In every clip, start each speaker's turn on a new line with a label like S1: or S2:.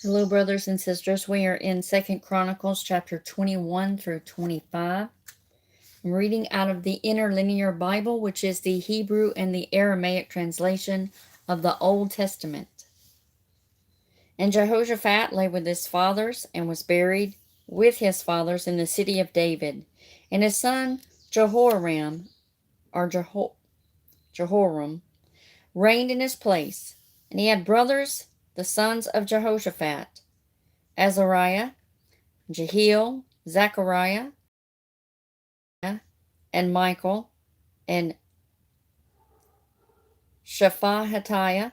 S1: Hello, brothers and sisters. We are in 2nd Chronicles chapter 21 through 25. I'm reading out of the Interlinear Bible, which is the Hebrew and the Aramaic translation of the Old Testament. And Jehoshaphat lay with his fathers and was buried with his fathers in the city of David. And his son Jehoram, or Jehoram, reigned in his place. And he had brothers, the sons of Jehoshaphat, Azariah, Jehiel, Zechariah, and Michael, and Shephatiah.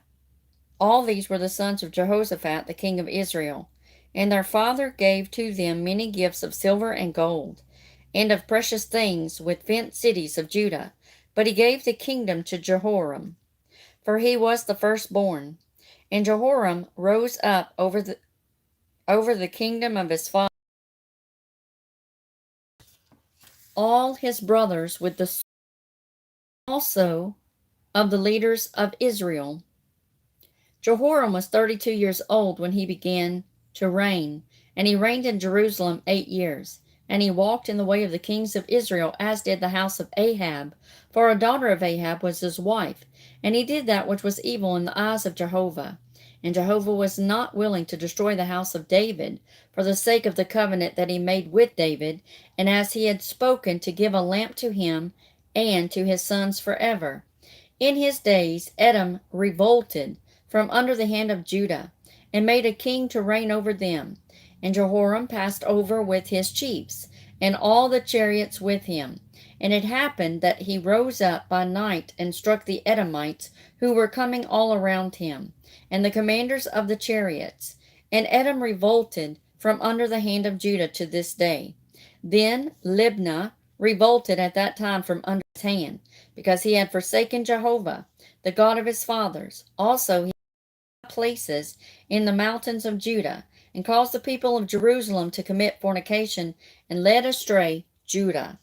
S1: All these were the sons of Jehoshaphat, the king of Israel. And their father gave to them many gifts of silver and gold, and of precious things with fenced cities of Judah. But he gave the kingdom to Jehoram, for he was the firstborn. And Jehoram rose up over the kingdom of his father, all his brothers with the also of the leaders of Israel. Jehoram was 32 years old when he began to reign, and he reigned in Jerusalem 8 years. And he walked in the way of the kings of Israel, as did the house of Ahab, for a daughter of Ahab was his wife. And he did that which was evil in the eyes of Jehovah. And Jehovah was not willing to destroy the house of David, for the sake of the covenant that he made with David, and as he had spoken to give a lamp to him and to his sons forever. In his days Edom revolted from under the hand of Judah, and made a king to reign over them. And Jehoram passed over with his chiefs, and all the chariots with him. And it happened that he rose up by night and struck the Edomites, who were coming all around him, and the commanders of the chariots. And Edom revolted from under the hand of Judah to this day. Then Libnah revolted at that time from under his hand, because he had forsaken Jehovah, the God of his fathers. Also he places in the mountains of Judah, and caused the people of Jerusalem to commit fornication, and led astray Judah.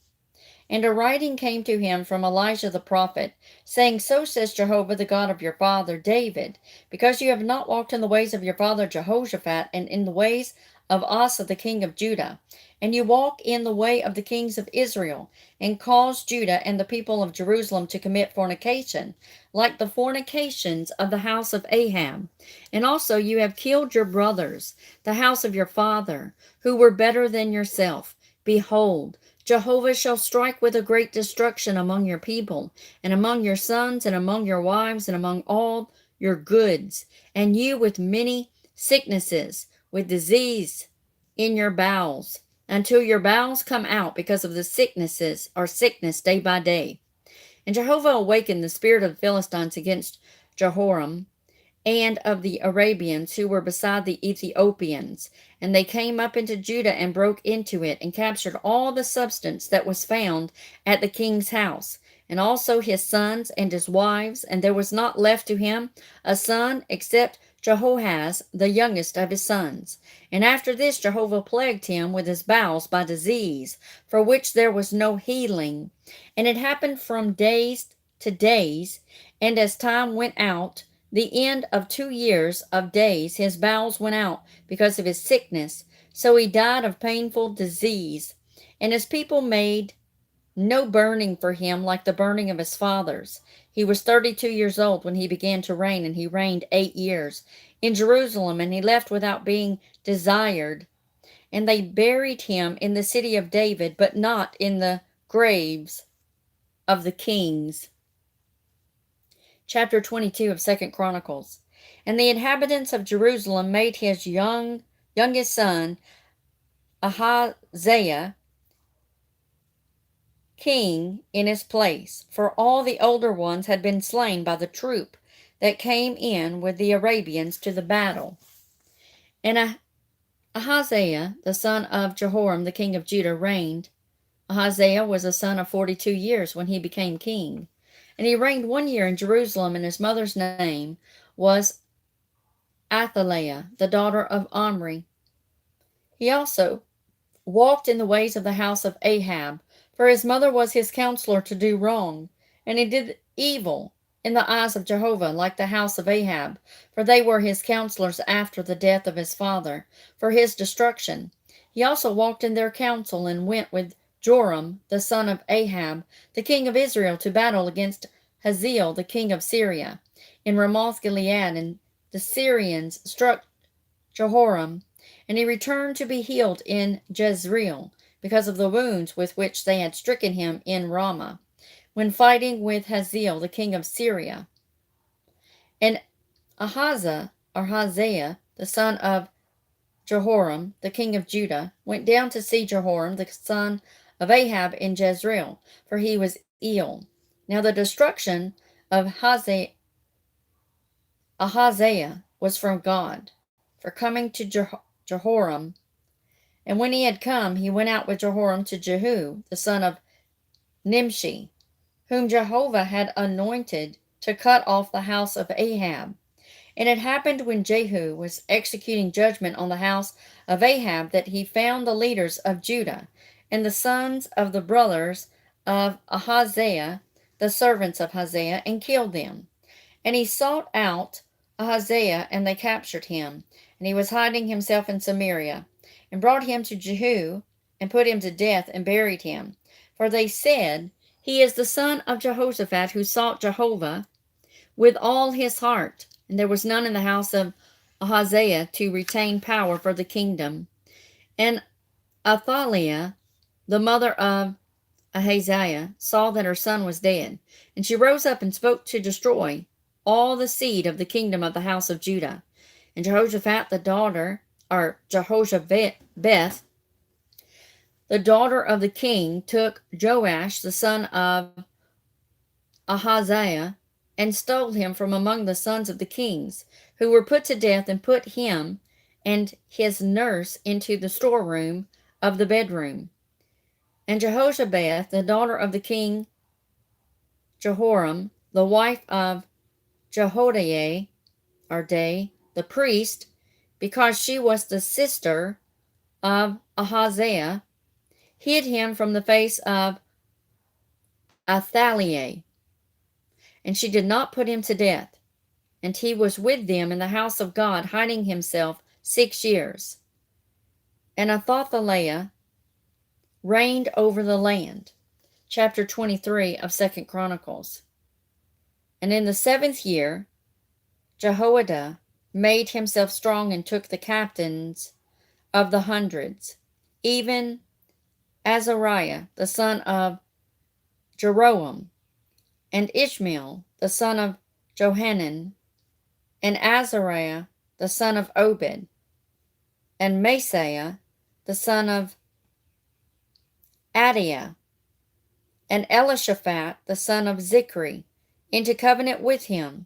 S1: And a writing came to him from Elijah the prophet, saying, So says Jehovah, the God of your father David, because you have not walked in the ways of your father Jehoshaphat, and in the ways of Asa the king of Judah, and you walk in the way of the kings of Israel, and cause Judah and the people of Jerusalem to commit fornication, like the fornications of the house of Ahab. And also you have killed your brothers, the house of your father, who were better than yourself. Behold, Jehovah shall strike with a great destruction among your people, and among your sons, and among your wives, and among all your goods, and you with many sicknesses, with disease in your bowels, until your bowels come out because of the sicknesses or sickness day by day. And Jehovah awakened the spirit of the Philistines against Jehoram, and of the Arabians who were beside the Ethiopians. And they came up into Judah and broke into it, and captured all the substance that was found at the king's house, and also his sons and his wives. And there was not left to him a son except Jehoahaz, the youngest of his sons. And after this Jehovah plagued him with his bowels by disease, for which there was no healing. And it happened from days to days, and as time went out, the end of 2 years of days, his bowels went out because of his sickness. So he died of painful disease. And his people made no burning for him like the burning of his fathers. He was 32 years old when he began to reign, and he reigned 8 years in Jerusalem, and he left without being desired. And they buried him in the city of David, but not in the graves of the kings. Chapter 22 of 2nd Chronicles. And the inhabitants of Jerusalem made his youngest son Ahaziah king in his place, for all the older ones had been slain by the troop that came in with the Arabians to the battle. And Ahaziah, the son of Jehoram, the king of Judah, reigned. Ahaziah was a son of 42 years when he became king. And he reigned 1 year in Jerusalem, and his mother's name was Athaliah, the daughter of Omri. He also walked in the ways of the house of Ahab, for his mother was his counselor to do wrong, and he did evil in the eyes of Jehovah, like the house of Ahab, for they were his counselors after the death of his father, for his destruction. He also walked in their counsel and went with Joram, the son of Ahab, the king of Israel, to battle against Hazael, the king of Syria, in Ramoth Gilead, and the Syrians struck Jehoram, and he returned to be healed in Jezreel, because of the wounds with which they had stricken him in Ramah, when fighting with Hazael, the king of Syria. And Ahaziah, the son of Jehoram, the king of Judah, went down to see Jehoram, the son of Ahab, in Jezreel, for he was ill. Now the destruction of Ahaziah was from God, for coming to Jehoram. And when he had come, he went out with Jehoram to Jehu, the son of Nimshi, whom Jehovah had anointed to cut off the house of Ahab. And it happened when Jehu was executing judgment on the house of Ahab that he found the leaders of Judah and the sons of the brothers of Ahaziah, the servants of Ahaziah, and killed them. And he sought out Ahaziah, and they captured him. And he was hiding himself in Samaria, and brought him to Jehu, and put him to death, and buried him. For they said, He is the son of Jehoshaphat, who sought Jehovah with all his heart. And there was none in the house of Ahaziah to retain power for the kingdom. And Athaliah, the mother of Ahaziah, saw that her son was dead, and she rose up and spoke to destroy all the seed of the kingdom of the house of Judah. And Jehoshaphat, the daughter, or Jehoshabeth, the daughter of the king, took Joash, the son of Ahaziah, and stole him from among the sons of the kings, who were put to death, and put him and his nurse into the storeroom of the bedroom. And Jehoshabeth, the daughter of the king Jehoram, the wife of Jehoiada, the priest, because she was the sister of Ahaziah, hid him from the face of Athaliah, and she did not put him to death. And he was with them in the house of God, hiding himself 6 years. And Athaliah reigned over the land. Chapter 23 of 2 Chronicles. And in the 7th year, Jehoiada made himself strong and took the captains of the hundreds, even Azariah, the son of Jeroam, and Ishmael, the son of Johanan, and Azariah, the son of Obed, and Maaseiah, the son of Adiah, and Elishaphat, the son of Zichri, into covenant with him.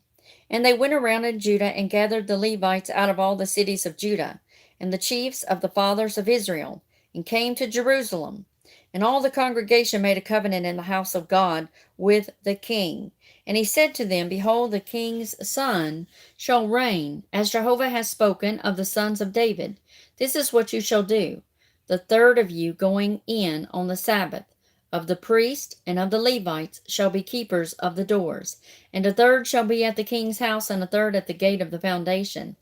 S1: And they went around in Judah and gathered the Levites out of all the cities of Judah, and the chiefs of the fathers of Israel, and came to Jerusalem. And all the congregation made a covenant in the house of God with the king. And he said to them, Behold, the king's son shall reign, as Jehovah has spoken of the sons of David. This is what you shall do. The third of you going in on the Sabbath of the priest and of the Levites shall be keepers of the doors, and a third shall be at the king's house, and a third at the gate of the foundation.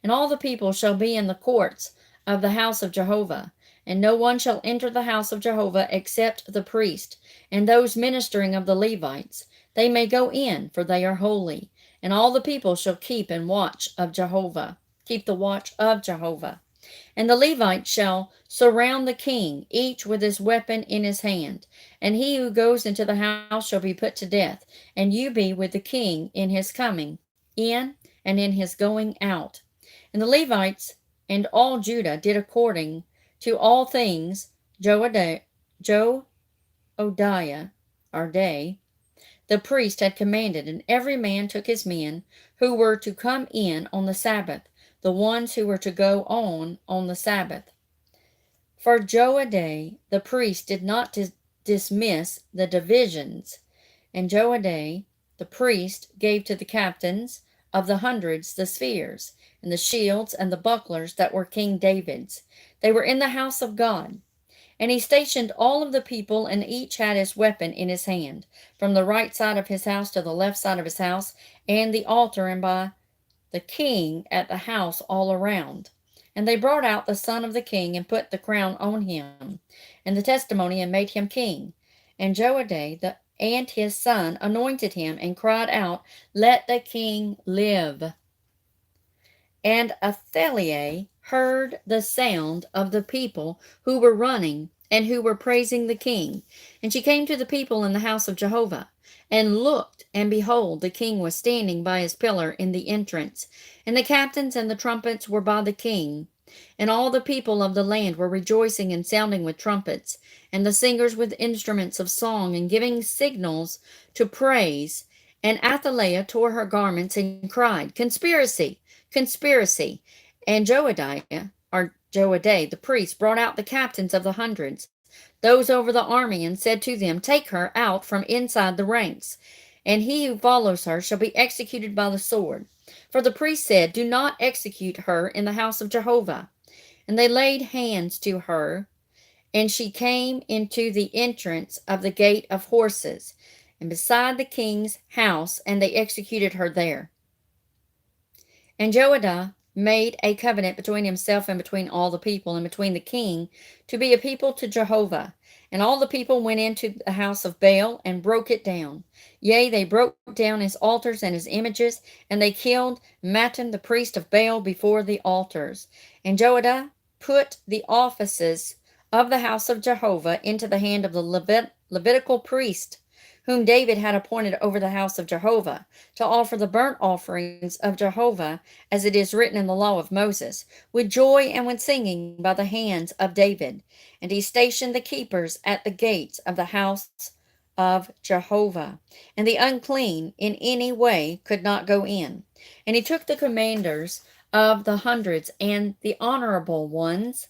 S1: And all the people shall be in the courts of the house of Jehovah, and no one shall enter the house of Jehovah except the priest, and those ministering of the Levites. They may go in, for they are holy. And all the people shall keep the watch of Jehovah. And the Levites shall surround the king, each with his weapon in his hand. And he who goes into the house shall be put to death, and you be with the king in his coming in and in his going out. And the Levites and all Judah did according to all things Joadiah, the priest, had commanded, and every man took his men who were to come in on the Sabbath, the ones who were to go on the Sabbath. For Joadiah the priest did not dismiss the divisions, and Joadiah the priest gave to the captains of the hundreds the spears, and the shields, and the bucklers that were King David's. They were in the house of God. And he stationed all of the people, and each had his weapon in his hand, from the right side of his house to the left side of his house, and the altar, and by the king at the house all around. And they brought out the son of the king, and put the crown on him, and the testimony, and made him king. And Joadah and his son anointed him, and cried out, Let the king live. And Athaliah heard the sound of the people who were running and who were praising the king. And she came to the people in the house of Jehovah, and looked, and behold, the king was standing by his pillar in the entrance. And the captains and the trumpets were by the king. And all the people of the land were rejoicing and sounding with trumpets, and the singers with instruments of song, and giving signals to praise. And Athaliah tore her garments and cried, Conspiracy! Conspiracy. And Joadah, the priest, brought out the captains of the hundreds, those over the army, and said to them, Take her out from inside the ranks, and he who follows her shall be executed by the sword. For the priest said, Do not execute her in the house of Jehovah. And they laid hands to her, and she came into the entrance of the gate of horses, and beside the king's house, and they executed her there. And Joadah made a covenant between himself and between all the people, and between the king, to be a people to Jehovah. And all the people went into the house of Baal, and broke it down. Yea, they broke down his altars and his images, and they killed Mattan the priest of Baal before the altars. And Joadah put the offices of the house of Jehovah into the hand of the Levitical priest, whom David had appointed over the house of Jehovah, to offer the burnt offerings of Jehovah, as it is written in the law of Moses, with joy and with singing by the hands of David. And he stationed the keepers at the gates of the house of Jehovah, and the unclean in any way could not go in. And he took the commanders of the hundreds and the honorable ones,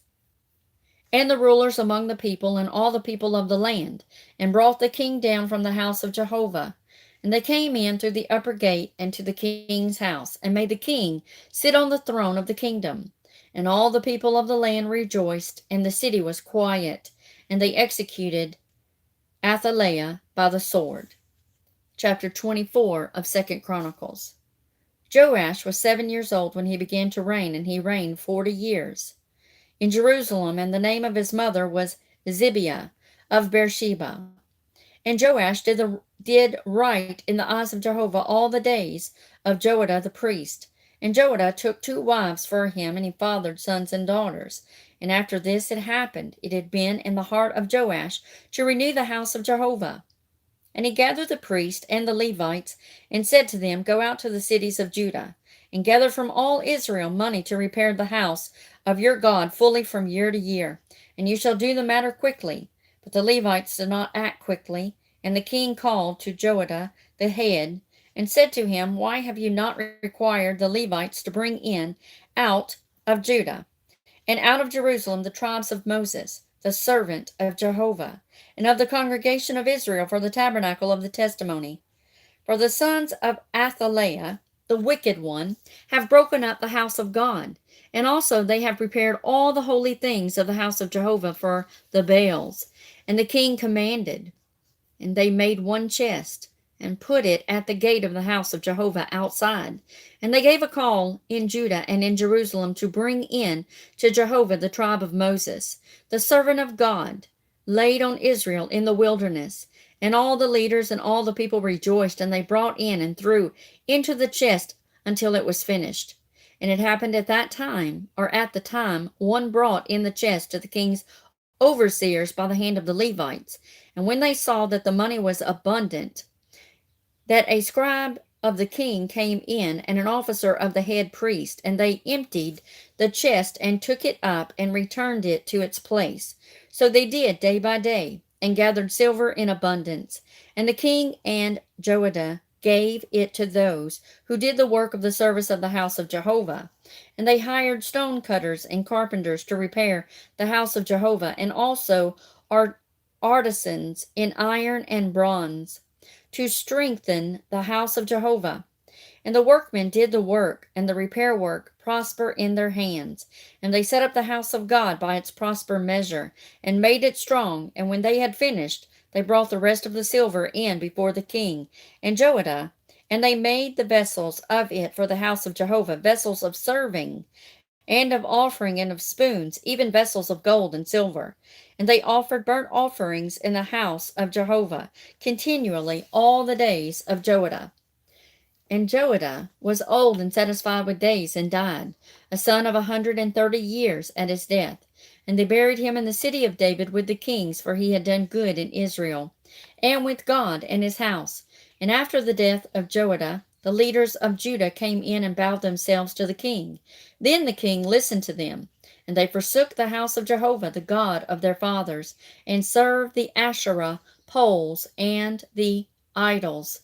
S1: and the rulers among the people, and all the people of the land, and brought the king down from the house of Jehovah. And they came in through the upper gate and to the king's house, and made the king sit on the throne of the kingdom. And all the people of the land rejoiced, and the city was quiet, and they executed Athaliah by the sword. Chapter 24 of 2 Chronicles. Joash was 7 years old when he began to reign, and he reigned 40 years in Jerusalem, and the name of his mother was Zibiah of Beersheba. And Joash did right in the eyes of Jehovah all the days of Joadah the priest. And Joadah took 2 wives for him, and he fathered sons and daughters. And after this it happened, it had been in the heart of Joash to renew the house of Jehovah. And he gathered the priests and the Levites, and said to them, Go out to the cities of Judah, and gather from all Israel money to repair the house of your God fully from year to year. And you shall do the matter quickly. But the Levites did not act quickly. And the king called to Joadah the head, and said to him, Why have you not required the Levites to bring in out of Judah and out of Jerusalem the tribes of Moses, the servant of Jehovah, and of the congregation of Israel for the tabernacle of the testimony? For the sons of Athaliah, the wicked one, have broken up the house of God, and also they have prepared all the holy things of the house of Jehovah for the Baals. And the king commanded, and they made one chest, and put it at the gate of the house of Jehovah outside. And they gave a call in Judah and in Jerusalem to bring in to Jehovah the tribe of Moses, the servant of God, laid on Israel in the wilderness. And all the leaders and all the people rejoiced, and they brought in and threw into the chest until it was finished. And it happened at that time, or at the time, one brought in the chest to the king's overseers by the hand of the Levites. And when they saw that the money was abundant, that a scribe of the king came in, and an officer of the head priest, and they emptied the chest and took it up and returned it to its place. So they did day by day, and gathered silver in abundance. And the king and Joadah gave it to those who did the work of the service of the house of Jehovah. And they hired stone cutters and carpenters to repair the house of Jehovah, and also artisans in iron and bronze to strengthen the house of Jehovah. And the workmen did the work, and the repair work prosper in their hands. And they set up the house of God by its prosper measure, and made it strong. And when they had finished, they brought the rest of the silver in before the king and Joadah, and they made the vessels of it for the house of Jehovah, vessels of serving, and of offering, and of spoons, even vessels of gold and silver. And they offered burnt offerings in the house of Jehovah continually all the days of Joadah. And Joadah was old and satisfied with days, and died, a son of 130 years at his death. And they buried him in the city of David with the kings, for he had done good in Israel, and with God and his house. And after the death of Joadah, the leaders of Judah came in and bowed themselves to the king. Then the king listened to them, and they forsook the house of Jehovah, the God of their fathers, and served the Asherah poles and the idols.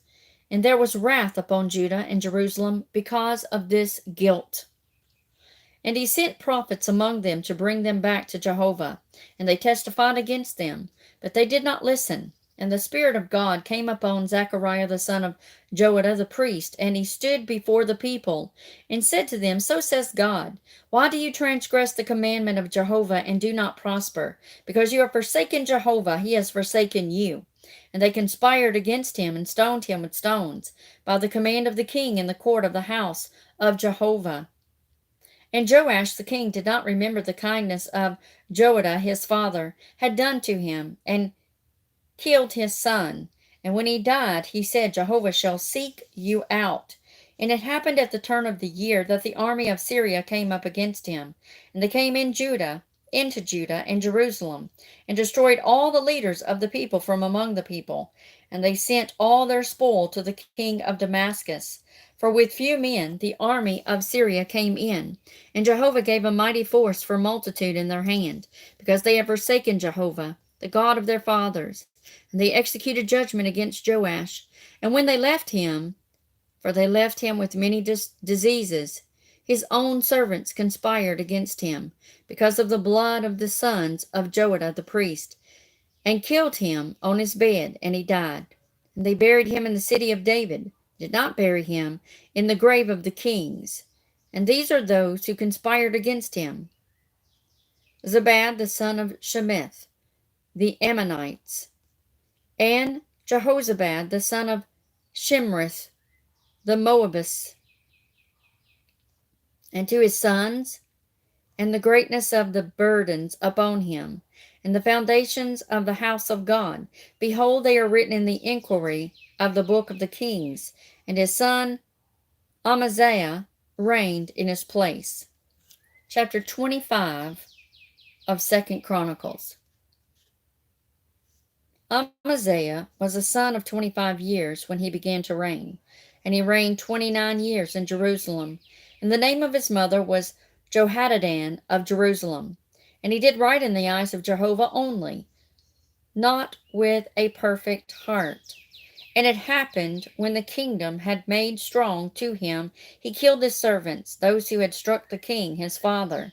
S1: And there was wrath upon Judah and Jerusalem because of this guilt. And he sent prophets among them to bring them back to Jehovah. And they testified against them, but they did not listen. And the Spirit of God came upon Zechariah the son of Joadah the priest, and he stood before the people, and said to them, So says God, why do you transgress the commandment of Jehovah, and do not prosper? Because you have forsaken Jehovah, he has forsaken you. And they conspired against him, and stoned him with stones, by the command of the king in the court of the house of Jehovah. And Joash the king did not remember the kindness of Joadah his father had done to him, and killed his son. And when he died, he said, Jehovah shall seek you out. And it happened at the turn of the year that the army of Syria came up against him. And they came into Judah and Jerusalem, and destroyed all the leaders of the people from among the people. And they sent all their spoil to the king of Damascus. For with few men the army of Syria came in, and Jehovah gave a mighty force for multitude in their hand, because they have forsaken Jehovah, the God of their fathers. And they executed judgment against Joash. And when they left him, for they left him with many diseases, his own servants conspired against him, because of the blood of the sons of Joadah the priest, and killed him on his bed, and he died. And they buried him in the city of David, did not bury him in the grave of the kings. And these are those who conspired against him: Zabad the son of Shemeth, the Ammonites, and Jehozabad the son of Shimrith, the Moabites, and to his sons, and the greatness of the burdens upon him, and the foundations of the house of God. Behold, they are written in the inquiry of the book of the kings. And his son Amaziah reigned in his place. Chapter 25 of 2 Chronicles. Amaziah was a son of 25 years when he began to reign, and he reigned 29 years in Jerusalem. And the name of his mother was Jehohadan of Jerusalem. And he did right in the eyes of Jehovah only, not with a perfect heart. And it happened, when the kingdom had made strong to him, he killed his servants, those who had struck the king his father.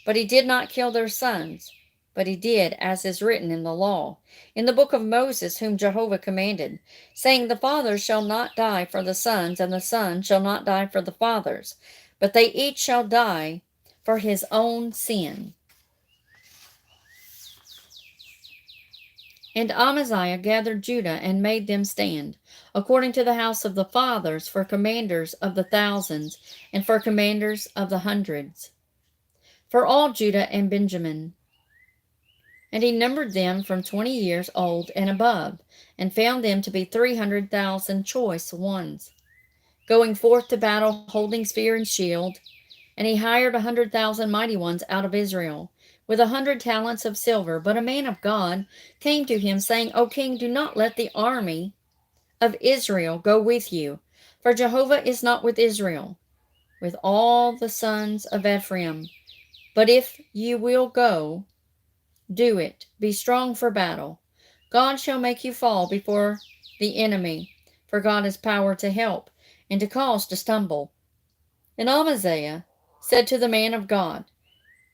S1: But he did not kill their sons, but he did as is written in the law, in the book of Moses, whom Jehovah commanded, saying, The fathers shall not die for the sons, and the sons shall not die for the fathers, but they each shall die for his own sin. And Amaziah gathered Judah and made them stand, according to the house of the fathers, for commanders of the thousands, and for commanders of the hundreds, for all Judah and Benjamin. And he numbered them from 20 years old and above, and found them to be 300,000 choice ones, going forth to battle, holding spear and shield. And he hired 100,000 mighty ones out of Israel, with 100 talents of silver. But a man of God came to him, saying, O king, do not let the army of Israel go with you, for Jehovah is not with Israel, with all the sons of Ephraim. But if you will go, do it. Be strong for battle. God shall make you fall before the enemy, for God has power to help and to cause to stumble. And Amaziah said to the man of God,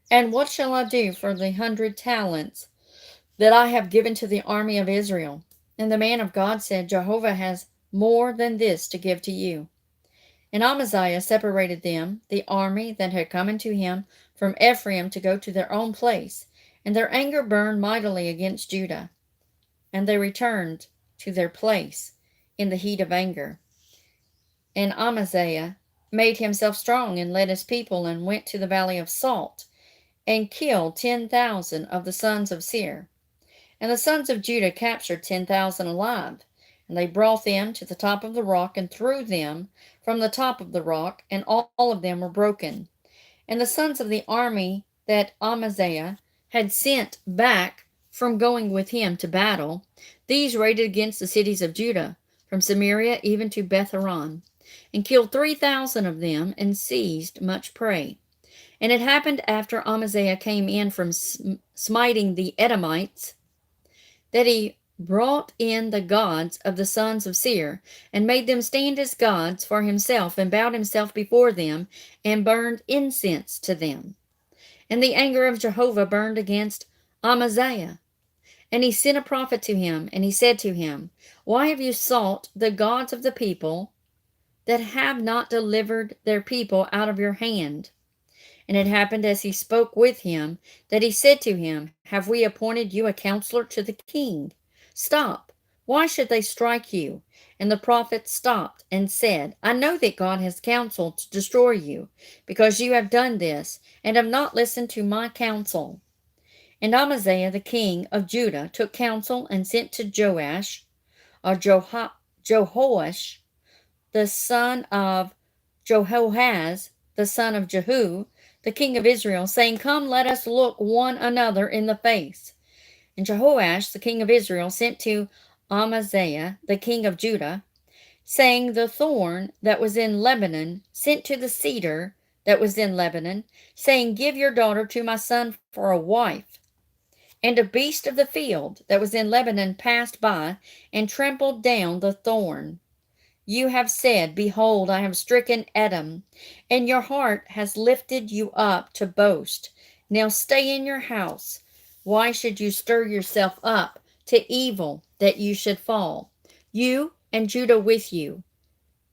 S1: And what shall I do for the 100 talents that I have given to the army of Israel? And the man of God said, Jehovah has more than this to give to you. And Amaziah separated them, the army that had come into him from Ephraim, to go to their own place. And their anger burned mightily against Judah. And they returned to their place in the heat of anger. And Amaziah made himself strong and led his people and went to the valley of Salt and killed 10,000 of the sons of Seir. And the sons of Judah captured 10,000 alive. And they brought them to the top of the rock and threw them from the top of the rock, and all of them were broken. And the sons of the army that Amaziah had sent back from going with him to battle, these raided against the cities of Judah, from Samaria even to Beth-horon, and killed 3,000 of them, and seized much prey. And it happened after Amaziah came in from smiting the Edomites, that he brought in the gods of the sons of Seir, and made them stand as gods for himself, and bowed himself before them, and burned incense to them. And the anger of Jehovah burned against Amaziah. And he sent a prophet to him, and he said to him, Why have you sought the gods of the people that have not delivered their people out of your hand? And it happened as he spoke with him, that he said to him, Have we appointed you a counselor to the king? Stop. Why should they strike you? And the prophet stopped and said, I know that God has counseled to destroy you, because you have done this, and have not listened to my counsel. And Amaziah the king of Judah took counsel and sent to Joash, or Jehoash, the son of Jehoahaz, the son of Jehu, the king of Israel, saying, Come, let us look one another in the face. And Jehoash, the king of Israel, sent to Amaziah, the king of Judah, saying, The thorn that was in Lebanon sent to the cedar that was in Lebanon, saying, Give your daughter to my son for a wife. And a beast of the field that was in Lebanon passed by and trampled down the thorn. You have said, Behold, I have stricken Edom, and your heart has lifted you up to boast. Now stay in your house. Why should you stir yourself up to evil, that you should fall? You and Judah with you.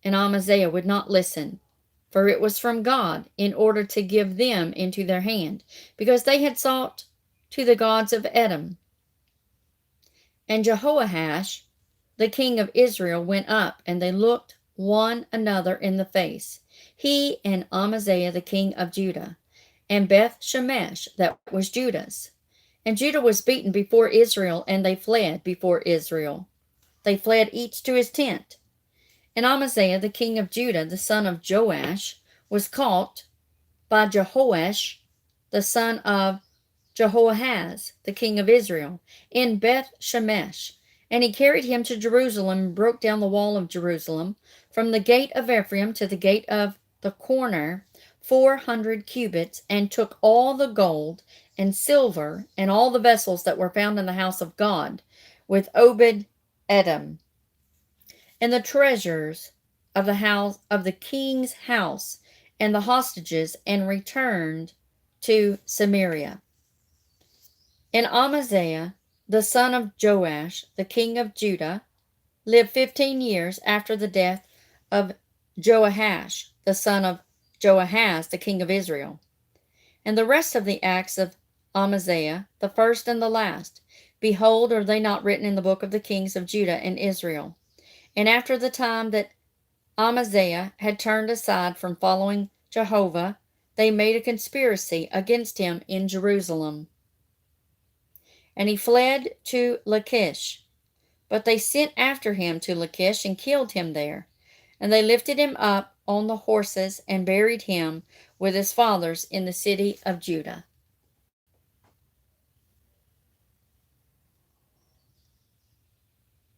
S1: And Amaziah would not listen, for it was from God, in order to give them into their hand, because they had sought to the gods of Edom. And Jehoash, the king of Israel, went up, and they looked one another in the face, he and Amaziah the king of Judah, and Beth Shemesh, that was Judah's. And Judah was beaten before Israel, and they fled before Israel. They fled each to his tent. And Amaziah the king of Judah, the son of Joash, was caught by Jehoash, the son of Jehoahaz, the king of Israel, in Beth Shemesh. And he carried him to Jerusalem, and broke down the wall of Jerusalem, from the gate of Ephraim to the gate of the corner, 400 cubits, and took all the gold and silver, and all the vessels that were found in the house of God, with Obed Edom, and the treasures of the house of the king's house, and the hostages, and returned to Samaria. And Amaziah, the son of Joash, the king of Judah, lived 15 years after the death of Joash, the son of Joahaz, the king of Israel. And the rest of the acts of Amaziah, the first and the last, behold, are they not written in the book of the kings of Judah and Israel? And after the time that Amaziah had turned aside from following Jehovah, they made a conspiracy against him in Jerusalem. And he fled to Lachish. But they sent after him to Lachish and killed him there. And they lifted him up on the horses and buried him with his fathers in the city of Judah.